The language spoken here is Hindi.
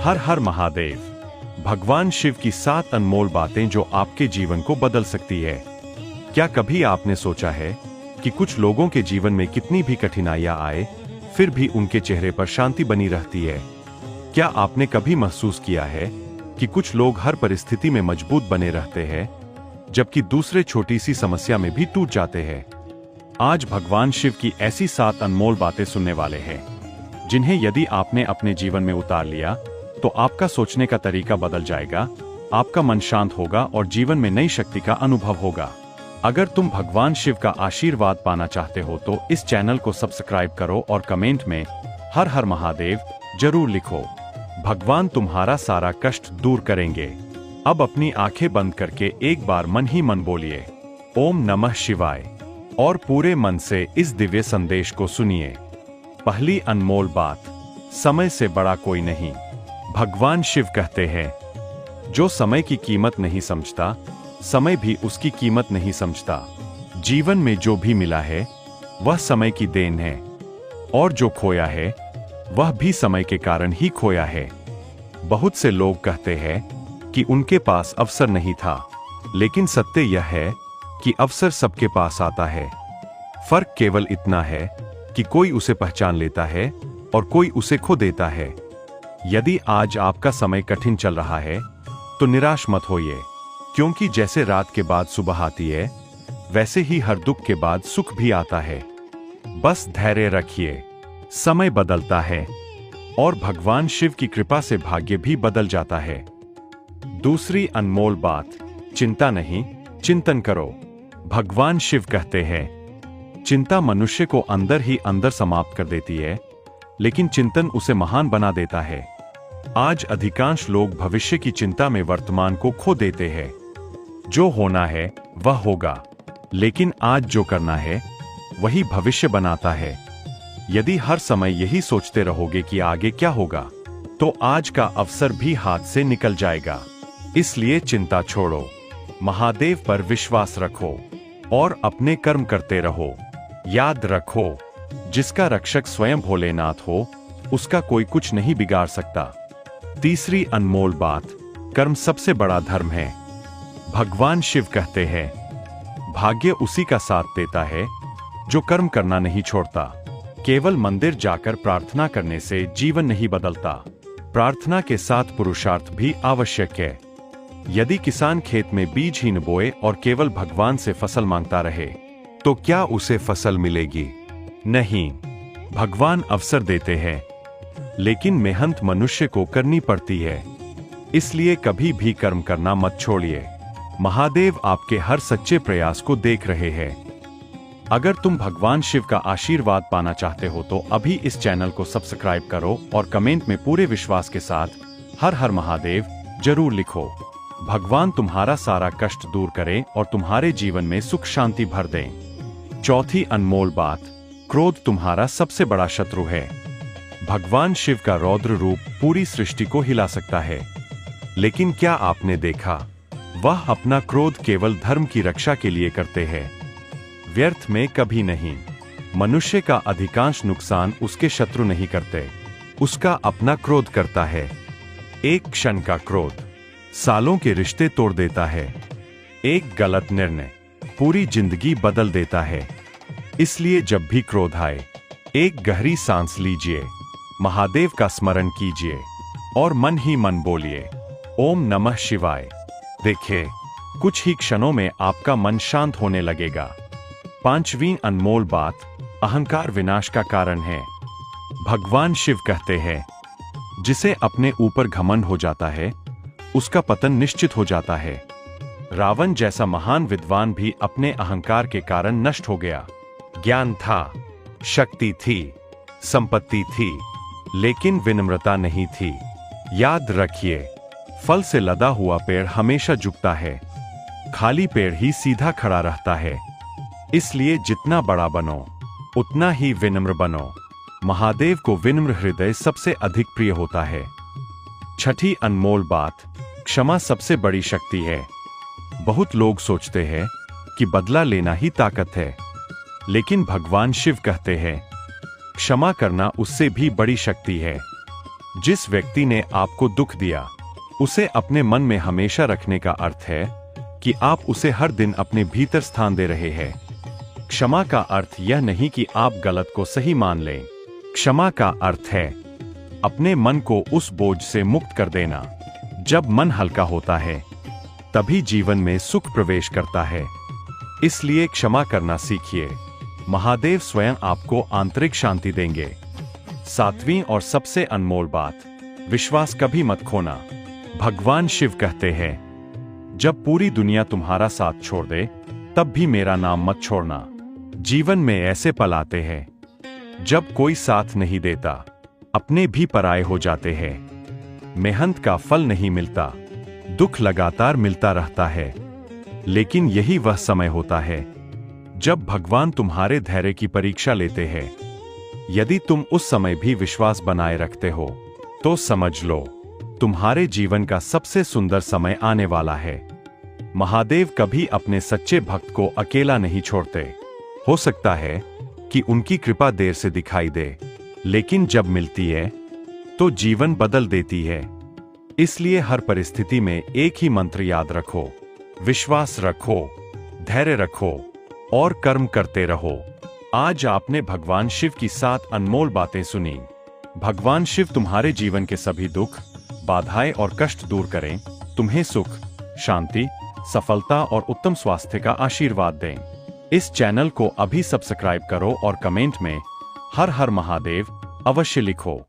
हर हर महादेव। भगवान शिव की 7 अनमोल बातें जो आपके जीवन को बदल सकती है। क्या कभी आपने सोचा है कि कुछ लोगों के जीवन में कितनी भी कठिनाइयां आए फिर भी उनके चेहरे पर शांति बनी रहती है? क्या आपने कभी महसूस किया है कि कुछ लोग हर परिस्थिति में मजबूत बने रहते हैं जबकि दूसरे छोटी सी समस्या में भी टूट जाते हैं? आज भगवान शिव की ऐसी 7 अनमोल बातें सुनने वाले हैं जिन्हें यदि आपने अपने जीवन में उतार लिया तो आपका सोचने का तरीका बदल जाएगा, आपका मन शांत होगा और जीवन में नई शक्ति का अनुभव होगा। अगर तुम भगवान शिव का आशीर्वाद पाना चाहते हो तो इस चैनल को सब्सक्राइब करो और कमेंट में हर हर महादेव जरूर लिखो। भगवान तुम्हारा सारा कष्ट दूर करेंगे। अब अपनी आंखें बंद करके एक बार मन ही मन बोलिए ओम नमः शिवाय और पूरे मन से इस दिव्य संदेश को सुनिए। पहली अनमोल बात, समय से बड़ा कोई नहीं। भगवान शिव कहते हैं, जो समय की कीमत नहीं समझता, समय भी उसकी कीमत नहीं समझता। जीवन में जो भी मिला है वह समय की देन है और जो खोया है वह भी समय के कारण ही खोया है। बहुत से लोग कहते हैं कि उनके पास अवसर नहीं था, लेकिन सत्य यह है कि अवसर सबके पास आता है। फर्क केवल इतना है कि कोई उसे पहचान लेता है और कोई उसे खो देता है। यदि आज आपका समय कठिन चल रहा है तो निराश मत होइए, क्योंकि जैसे रात के बाद सुबह आती है वैसे ही हर दुख के बाद सुख भी आता है। बस धैर्य रखिए, समय बदलता है और भगवान शिव की कृपा से भाग्य भी बदल जाता है। दूसरी अनमोल बात, चिंता नहीं चिंतन करो। भगवान शिव कहते हैं, चिंता मनुष्य को अंदर ही अंदर समाप्त कर देती है, लेकिन चिंतन उसे महान बना देता है। आज अधिकांश लोग भविष्य की चिंता में वर्तमान को खो देते हैं। जो होना है वह होगा, लेकिन आज जो करना है वही भविष्य बनाता है। यदि हर समय यही सोचते रहोगे कि आगे क्या होगा, तो आज का अवसर भी हाथ से निकल जाएगा। इसलिए चिंता छोड़ो, महादेव पर विश्वास रखो और अपने कर्म करते रहो। याद रखो, जिसका रक्षक स्वयं भोलेनाथ हो उसका कोई कुछ नहीं बिगाड़ सकता। तीसरी अनमोल बात, कर्म सबसे बड़ा धर्म है। भगवान शिव कहते हैं, भाग्य उसी का साथ देता है जो कर्म करना नहीं छोड़ता। केवल मंदिर जाकर प्रार्थना करने से जीवन नहीं बदलता, प्रार्थना के साथ पुरुषार्थ भी आवश्यक है। यदि किसान खेत में बीज ही न बोए और केवल भगवान से फसल मांगता रहे तो क्या उसे फसल मिलेगी? नहीं। भगवान अवसर देते हैं, लेकिन मेहनत मनुष्य को करनी पड़ती है। इसलिए कभी भी कर्म करना मत छोड़िए। महादेव आपके हर सच्चे प्रयास को देख रहे हैं। अगर तुम भगवान शिव का आशीर्वाद पाना चाहते हो तो अभी इस चैनल को सब्सक्राइब करो और कमेंट में पूरे विश्वास के साथ हर हर महादेव जरूर लिखो। भगवान तुम्हारा सारा कष्ट दूर करें और तुम्हारे जीवन में सुख शांति भर दें। चौथी अनमोल बात, क्रोध तुम्हारा सबसे बड़ा शत्रु है। भगवान शिव का रौद्र रूप पूरी सृष्टि को हिला सकता है, लेकिन क्या आपने देखा, वह अपना क्रोध केवल धर्म की रक्षा के लिए करते हैं, व्यर्थ में कभी नहीं। मनुष्य का अधिकांश नुकसान उसके शत्रु नहीं करते, उसका अपना क्रोध करता है। एक क्षण का क्रोध सालों के रिश्ते तोड़ देता है। एक गलत निर्णय पूरी जिंदगी बदल देता है। इसलिए जब भी क्रोध आए एक गहरी सांस लीजिए, महादेव का स्मरण कीजिए और मन ही मन बोलिए ओम नमः शिवाय। देखिए, कुछ ही क्षणों में आपका मन शांत होने लगेगा। पांचवी अनमोल बात, अहंकार विनाश का कारण है। भगवान शिव कहते हैं, जिसे अपने ऊपर घमंड हो जाता है उसका पतन निश्चित हो जाता है। रावण जैसा महान विद्वान भी अपने अहंकार के कारण नष्ट हो गया। ज्ञान था, शक्ति थी, संपत्ति थी, लेकिन विनम्रता नहीं थी। याद रखिए, फल से लदा हुआ पेड़ हमेशा झुकता है, खाली पेड़ ही सीधा खड़ा रहता है। इसलिए जितना बड़ा बनो उतना ही विनम्र बनो। महादेव को विनम्र हृदय सबसे अधिक प्रिय होता है। छठी अनमोल बात, क्षमा सबसे बड़ी शक्ति है। बहुत लोग सोचते हैं कि बदला लेना ही ताकत है, लेकिन भगवान शिव कहते हैं, क्षमा करना उससे भी बड़ी शक्ति है। जिस व्यक्ति ने आपको दुख दिया उसे अपने मन में हमेशा रखने का अर्थ है कि आप उसे हर दिन अपने भीतर स्थान दे रहे हैं। क्षमा का अर्थ यह नहीं कि आप गलत को सही मान लें। क्षमा का अर्थ है अपने मन को उस बोझ से मुक्त कर देना। जब मन हल्का होता है तभी जीवन में सुख प्रवेश करता है। इसलिए क्षमा करना सीखिए। महादेव स्वयं आपको आंतरिक शांति देंगे। 7वीं और सबसे अनमोल बात, विश्वास कभी मत खोना। भगवान शिव कहते हैं, जब पूरी दुनिया तुम्हारा साथ छोड़ दे तब भी मेरा नाम मत छोड़ना। जीवन में ऐसे पल आते हैं जब कोई साथ नहीं देता, अपने भी पराये हो जाते हैं। मेहनत का फल नहीं मिलता, दुख लगातार मिलता रहता है, लेकिन यही वह समय होता है जब भगवान तुम्हारे धैर्य की परीक्षा लेते हैं। यदि तुम उस समय भी विश्वास बनाए रखते हो तो समझ लो तुम्हारे जीवन का सबसे सुंदर समय आने वाला है। महादेव कभी अपने सच्चे भक्त को अकेला नहीं छोड़ते। हो सकता है कि उनकी कृपा देर से दिखाई दे, लेकिन जब मिलती है तो जीवन बदल देती है। इसलिए हर परिस्थिति में एक ही मंत्र याद रखो, विश्वास रखो, धैर्य रखो और कर्म करते रहो। आज आपने भगवान शिव की 7 अनमोल बातें सुनी। भगवान शिव तुम्हारे जीवन के सभी दुख, बाधाएं और कष्ट दूर करें, तुम्हें सुख, शांति, सफलता और उत्तम स्वास्थ्य का आशीर्वाद दें। इस चैनल को अभी सब्सक्राइब करो और कमेंट में हर हर महादेव अवश्य लिखो।